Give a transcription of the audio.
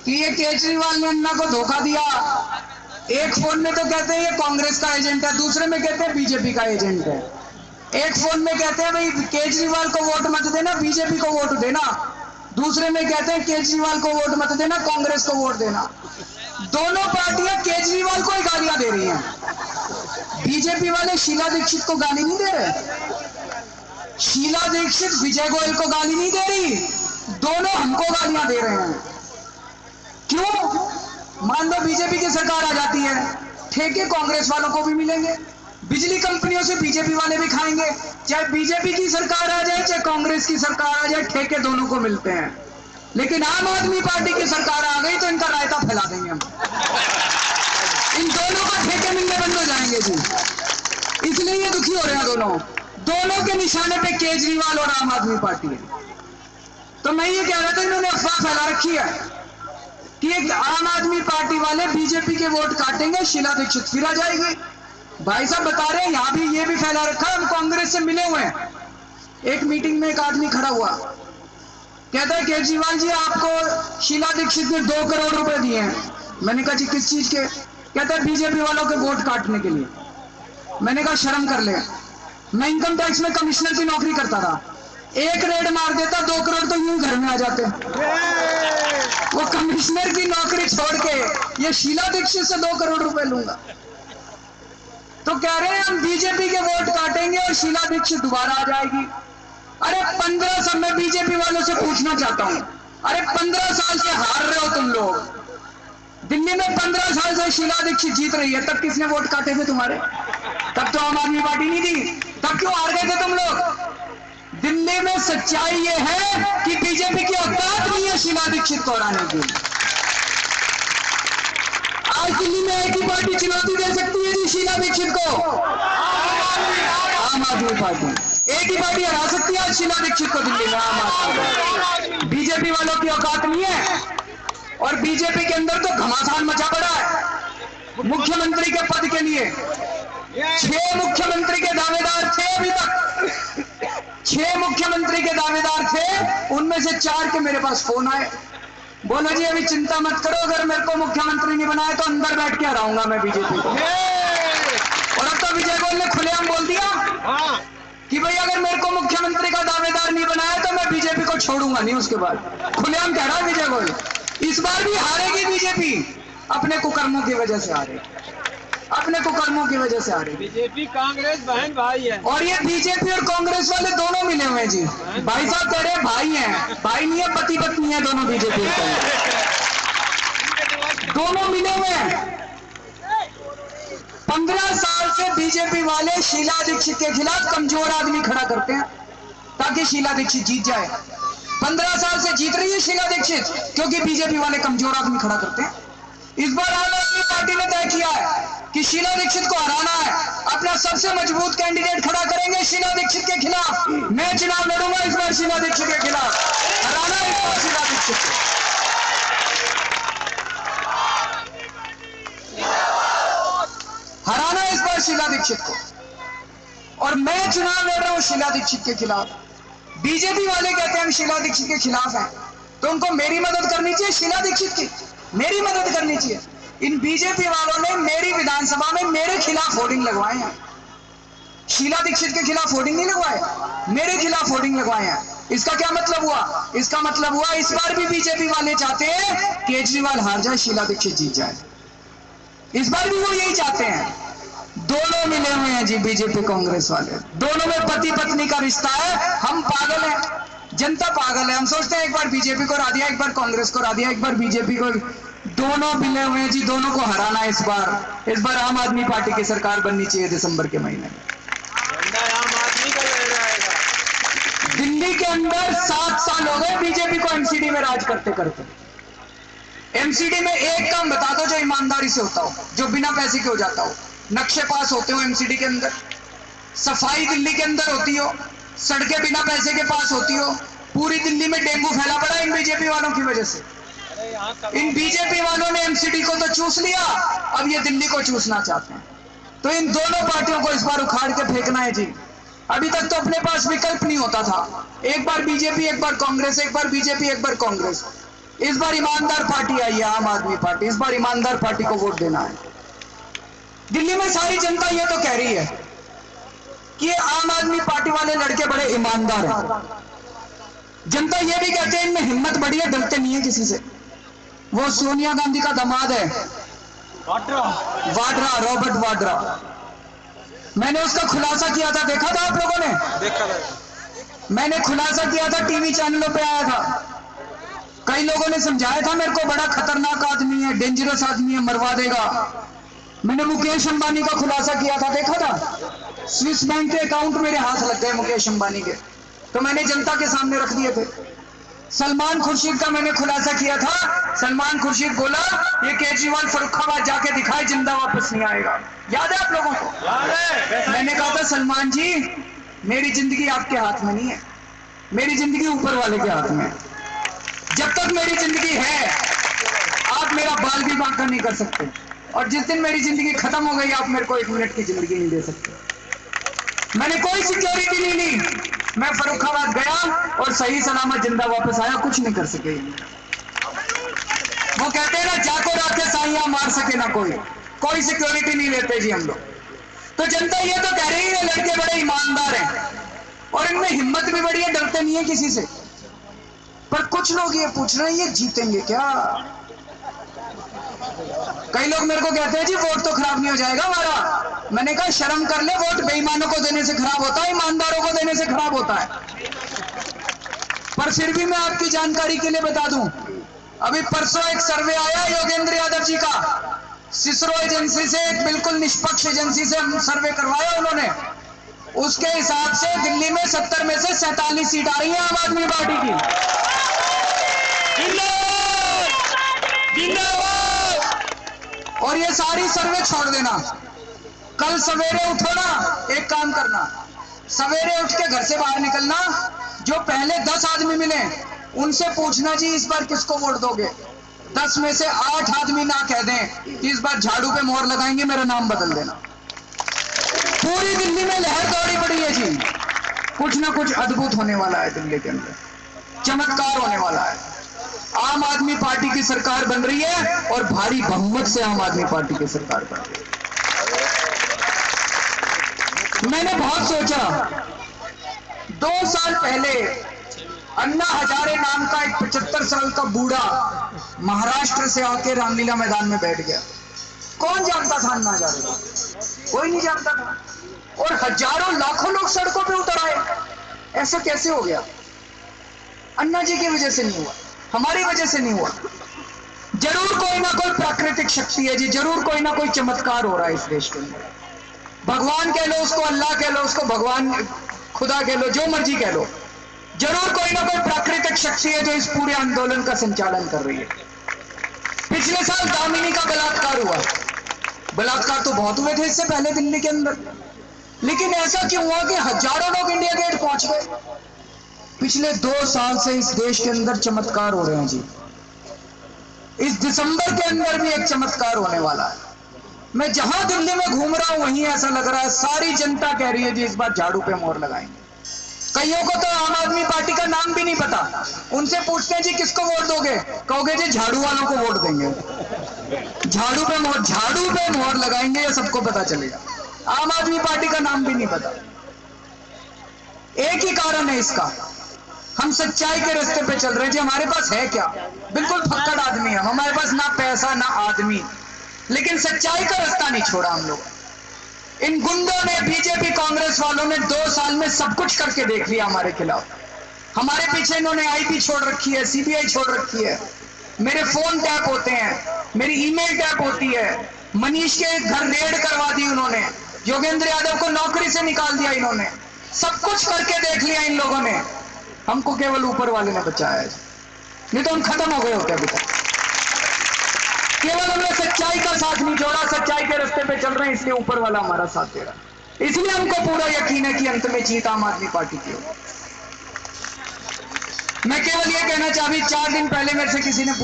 कि ये केजरीवाल ने अन्ना को धोखा दिया। एक फोन में तो कहते हैं ये कांग्रेस का एजेंट है, दूसरे में कहते हैं बीजेपी का एजेंट है। एक फोन में कहते हैं भाई केजरीवाल को वोट मत देना, बीजेपी को वोट देना, दूसरे में कहते हैं केजरीवाल को वोट मत देना, कांग्रेस को वोट देना। दोनों पार्टियां केजरीवाल को ही गालियां दे रही हैं। बीजेपी वाले शीला दीक्षित को गाली नहीं दे रहे, शीला दीक्षित विजय गोयल को गाली नहीं दे रही, दोनों हमको गालियां दे रहे हैं। क्यों? मान लो बीजेपी की सरकार आ जाती है, ठेके कांग्रेस वालों को भी मिलेंगे, बिजली कंपनियों से बीजेपी वाले भी खाएंगे। चाहे बीजेपी की सरकार आ जाए चाहे कांग्रेस की सरकार आ जाए, ठेके दोनों को मिलते हैं। लेकिन आम आदमी पार्टी की सरकार आ गई तो इनका रायता फैला देंगे हम, इन दोनों को ठेके मिलने बंद हो जाएंगे जी। इसलिए ये दुखी हो रहे हैं दोनों के निशाने पे केजरीवाल और आम आदमी पार्टी है। तो मैं ये कह रहा था, इन्होंने अफवाह फैला रखी है कि एक आम आदमी पार्टी वाले बीजेपी के वोट काटेंगे, शीला दीक्षित फिर आ जाएगी। भाई साहब बता रहे हैं, यहां भी ये भी फैला रखा है, हम कांग्रेस से मिले हुए हैं। एक मीटिंग में एक आदमी खड़ा हुआ, कहता है केजरीवाल जी आपको शीला दीक्षित ने 2 करोड़ रुपए दिए हैं। मैंने कहा जी किस चीज के? कहता है बीजेपी वालों के वोट काटने के लिए। मैंने कहा शर्म कर ले, मैं इनकम टैक्स में कमिश्नर की नौकरी करता था, एक रेड मार देता 2 करोड़ तो यूं घर में आ जाते। वो कमिश्नर की नौकरी छोड़ के ये शीला दीक्षित से 2 करोड़ रुपए लूंगा। तो कह रहे हैं हम बीजेपी के वोट काटेंगे और शीला दीक्षित दोबारा आ जाएगी। अरे 15 साल में बीजेपी वालों से पूछना चाहता हूं, अरे 15 साल से हार रहे हो तुम लोग, दिल्ली में 15 साल से शीला दीक्षित जीत रही है, तब किसने वोट काटे थे तुम्हारे? तब तो आम आदमी पार्टी नहीं थी, तब क्यों हार गए थे तुम लोग? दिल्ली में सच्चाई ये है कि बीजेपी की औकात नहीं है शीला दीक्षित को हराने की। आज दिल्ली में एक ही पार्टी चुनौती दे सकती है जी शीला दीक्षित को, आम आदमी पार्टी। एक ही पार्टी हरा सकती है आज शीला दीक्षित को दिल्ली में, आम आदमी। बीजेपी वालों की औकात नहीं है। और बीजेपी के अंदर तो घमासान मचा पड़ा है मुख्यमंत्री के पद के लिए। 6 मुख्यमंत्री के दावेदार थे अभी तक, 6 मुख्यमंत्री के दावेदार थे, उनमें से 4 के मेरे पास फोन आए, बोला जी अभी चिंता मत करो, अगर मेरे को मुख्यमंत्री नहीं बनाया तो अंदर बैठ के हराऊंगा मैं बीजेपी को। और अब तो विजय गोयल ने खुलेआम बोल दिया कि भाई अगर मेरे को मुख्यमंत्री का दावेदार नहीं बनाया तो मैं बीजेपी को छोड़ूंगा नहीं। उसके बाद खुलेआम कह रहा है विजय गोयल, इस बार भी हारेगी बीजेपी, अपने कुकर्मों की वजह से हारेगी, अपने कुकर्मों की वजह से आ रही। बीजेपी कांग्रेस बहन भाई है, और ये बीजेपी और कांग्रेस वाले दोनों मिले हुए हैं जी। भाई साहब कह रहे हैं भाई हैं, भाई नहीं है पति पत्नी है दोनों, बीजेपी दोनों मिले हुए हैं। 15 साल से बीजेपी वाले शीला दीक्षित के खिलाफ कमजोर आदमी खड़ा करते हैं ताकि शीला दीक्षित जीत जाए। 15 साल से जीत रही है शीला दीक्षित क्योंकि बीजेपी वाले कमजोर आदमी खड़ा करते हैं। इस बार आम आदमी पार्टी ने तय किया है कि शीला दीक्षित को हराना है, अपना सबसे मजबूत कैंडिडेट खड़ा करेंगे शीला दीक्षित के खिलाफ। मैं चुनाव लड़ूंगा इस बार शीला दीक्षित के खिलाफ, हराना इस बार शीला दीक्षित को, हराना इस बार शीला दीक्षित को। और मैं चुनाव लड़ रहा हूं शीला दीक्षित के खिलाफ। बीजेपी वाले कहते हैं हम शीला दीक्षित के खिलाफ हैं, तो उनको मेरी मदद करनी चाहिए, शीला दीक्षित की मेरी मदद करनी चाहिए। इन बीजेपी वालों ने मेरी विधानसभा में मेरे खिलाफ होर्डिंग लगवाए हैं, शीला दीक्षित के खिलाफ होर्डिंग नहीं लगवाए, मेरे खिलाफ होर्डिंग लगवाए हैं। इसका क्या मतलब हुआ? इसका मतलब हुआ इस बार भी बीजेपी वाले चाहते हैं केजरीवाल हार जाए, शीला दीक्षित जीत जाए। इस बार भी वो यही चाहते हैं। दोनों मिले हुए हैं जी बीजेपी कांग्रेस वाले, दोनों में पति पत्नी का रिश्ता है। हम पागल हैं, जनता पागल है। हम सोचते हैं एक बार बीजेपी को हरा दिया, एक बार कांग्रेस को हरा दिया, एक बार बीजेपी को। दोनों मिले हुए हैं जी, दोनों को हराना है इस बार आम आदमी पार्टी की सरकार बननी चाहिए दिसंबर के महीने में। आम आदमी का लहराएगा। दिल्ली के अंदर 7 साल हो गए बीजेपी को एमसीडी में राज करते करते। एमसीडी में एक काम बता दो जो ईमानदारी से होता हो, जो बिना पैसे के हो जाता हो। नक्शे पास होते हो एमसीडी के अंदर, सफाई दिल्ली के अंदर होती हो, सड़कें बिना पैसे के पास होती हो। पूरी दिल्ली में डेंगू फैला पड़ा इन बीजेपी वालों की वजह से। इन बीजेपी वालों ने एमसीडी को तो चूस लिया, अब ये दिल्ली को चूसना चाहते हैं। तो इन दोनों पार्टियों को इस बार उखाड़ के फेंकना है जी। अभी तक तो अपने पास विकल्प नहीं होता था, एक बार बीजेपी एक बार कांग्रेस, एक बार बीजेपी एक बार कांग्रेस। इस बार ईमानदार पार्टी आई है आम आदमी पार्टी, इस बार ईमानदार पार्टी को वोट देना है। दिल्ली में सारी जनता ये तो कह रही है कि आम आदमी पार्टी वाले लड़के बड़े ईमानदार हैं। जनता ये भी कहते हैं इनमें हिम्मत बड़ी है, डरते नहीं है किसी से। वो सोनिया गांधी का दामाद है वाड्रा, रॉबर्ट वाड्रा। मैंने उसका खुलासा किया था, देखा था आप लोगों ने? देखा था। मैंने खुलासा किया था, टीवी चैनलों पे आया था। कई लोगों ने समझाया था मेरे को, बड़ा खतरनाक आदमी है, डेंजरस आदमी है, मरवा देगा। मैंने मुकेश अंबानी का खुलासा किया था, देखा था? स्विस बैंक के अकाउंट मेरे हाथ लग गए मुकेश अंबानी के, तो मैंने जनता के सामने रख दिए थे। सलमान खुर्शीद का मैंने खुलासा किया था। सलमान खुर्शीद बोला ये केजरीवाल फर्रुखाबाद जाके दिखाए, जिंदा वापस नहीं आएगा। याद है आप लोगों को? याद है। मैंने कहा था सलमान जी, मेरी जिंदगी आपके हाथ में नहीं है, मेरी जिंदगी ऊपर वाले के हाथ में है। जब तक मेरी जिंदगी है आप मेरा बाल भी बांका नहीं कर सकते, और जिस दिन मेरी जिंदगी खत्म हो गई आप मेरे को 1 मिनट की जिंदगी नहीं दे सकते। मैंने कोई सिक्योरिटी नहीं ली, मैं फर्रुखाबाद गया और सही सलामत जिंदा वापस आया, कुछ नहीं कर सके। वो कहते हैं ना, जाको राखे साइया मार सके ना कोई सिक्योरिटी नहीं लेते जी हम लोग। तो जनता ये तो कह रही है लड़के बड़े ईमानदार हैं और इनमें हिम्मत भी बड़ी है, डरते नहीं है किसी से। पर कुछ लोग ये पूछ रहे हैं ये जीतेंगे क्या? कई लोग मेरे को कहते हैं जी वोट तो खराब नहीं हो जाएगा हमारा। मैंने कहा शर्म कर ले, वोट बेईमानों को देने से खराब होता है, ईमानदारों को देने से खराब होता है। पर फिर भी मैं आपकी जानकारी के लिए बता दूं, अभी परसों एक सर्वे आया योगेंद्र यादव जी का, सिसरो एजेंसी से, एक बिल्कुल निष्पक्ष एजेंसी से हम सर्वे करवाया उन्होंने। उसके हिसाब से दिल्ली में 70 में से 47 सीट आ रही है आम आदमी पार्टी की। और ये सारी सर्वे छोड़ देना, कल सवेरे उठो ना, एक काम करना, सवेरे उठ के घर से बाहर निकलना, जो पहले 10 आदमी मिले उनसे पूछना जी इस बार किसको वोट दोगे। 10 में से 8 आदमी ना कह दें कि इस बार झाड़ू पे मोहर लगाएंगे, मेरा नाम बदल देना। पूरी दिल्ली में लहर दौड़ी पड़ी है जी, कुछ ना कुछ अद्भुत होने वाला है दिल्ली के अंदर, चमत्कार होने वाला है। आम आदमी पार्टी की सरकार बन रही है और भारी बहुमत से आम आदमी पार्टी की सरकार बन रही है। मैंने बहुत सोचा, 2 साल पहले अन्ना हजारे नाम का एक 75 साल का बूढ़ा महाराष्ट्र से आके रामलीला मैदान में बैठ गया। कौन जानता था अन्ना हजारे को? कोई नहीं जानता था। और हजारों लाखों लोग सड़कों पे उतर आए। ऐसा कैसे हो गया? अन्ना जी की वजह से नहीं हुआ, हमारी वजह से नहीं हुआ। जरूर कोई ना कोई प्राकृतिक शक्ति है जी, जरूर कोई ना कोई चमत्कार हो रहा है इस देश के अंदर। भगवान कह लो उसको, अल्लाह कह लो उसको, भगवान खुदा कह लो, जो मर्जी कह लो, जरूर कोई ना कोई प्राकृतिक शक्ति है जो इस पूरे आंदोलन का संचालन कर रही है। पिछले साल दामिनी का बलात्कार हुआ, बलात्कार तो बहुत हुए थे इससे पहले दिल्ली के अंदर, लेकिन ऐसा क्यों हुआ कि हजारों लोग इंडिया गेट पहुंच गए? पिछले 2 साल से इस देश के अंदर चमत्कार हो रहे हैं जी। इस दिसंबर के अंदर भी एक चमत्कार होने वाला है। मैं जहां दिल्ली में घूम रहा हूं वहीं ऐसा लग रहा है, सारी जनता कह रही है जी इस बार झाड़ू पे मोहर लगाएंगे। कईयों को तो आम आदमी पार्टी का नाम भी नहीं पता, उनसे पूछते हैं जी किसको वोट दोगे, कहोगे जी झाड़ू वालों को वोट देंगे। झाड़ू पे मोहर लगाएंगे, ये सबको पता चलेगा। आम आदमी पार्टी का नाम भी नहीं पता। एक ही कारण है इसका, हम सच्चाई के रास्ते पे चल रहे हैं जी। हमारे पास है क्या? बिल्कुल फक्कड़ आदमी है, हमारे पास ना पैसा ना आदमी, लेकिन सच्चाई का रास्ता नहीं छोड़ा हम लोग। इन गुंडों ने, बीजेपी कांग्रेस वालों ने 2 साल में सब कुछ करके देख लिया हमारे खिलाफ। हमारे पीछे इन्होंने आईपी छोड़ रखी है, सीबीआई छोड़ रखी है, मेरे फोन टैप होते हैं, मेरी ईमेल टैप होती है, मनीष के घर रेड करवा दी उन्होंने, योगेंद्र यादव को नौकरी से निकाल दिया इन्होंने, सब कुछ करके देख लिया इन लोगों ने। हमको केवल ऊपर वाले ने बचाया है, नहीं तो हम खत्म हो गए होते अभी तक। केवल हमने सच्चाई का साथ नहीं जोड़ा, सच्चाई के रास्ते पे चल रहे हैं, इसलिए ऊपर वाला हमारा साथ दे रहा है। इसलिए हमको पूरा यकीन है कि अंत में जीत आम आदमी पार्टी की होगी। मैं केवल ये कहना चाहती, 4 दिन पहले मेरे से किसी ने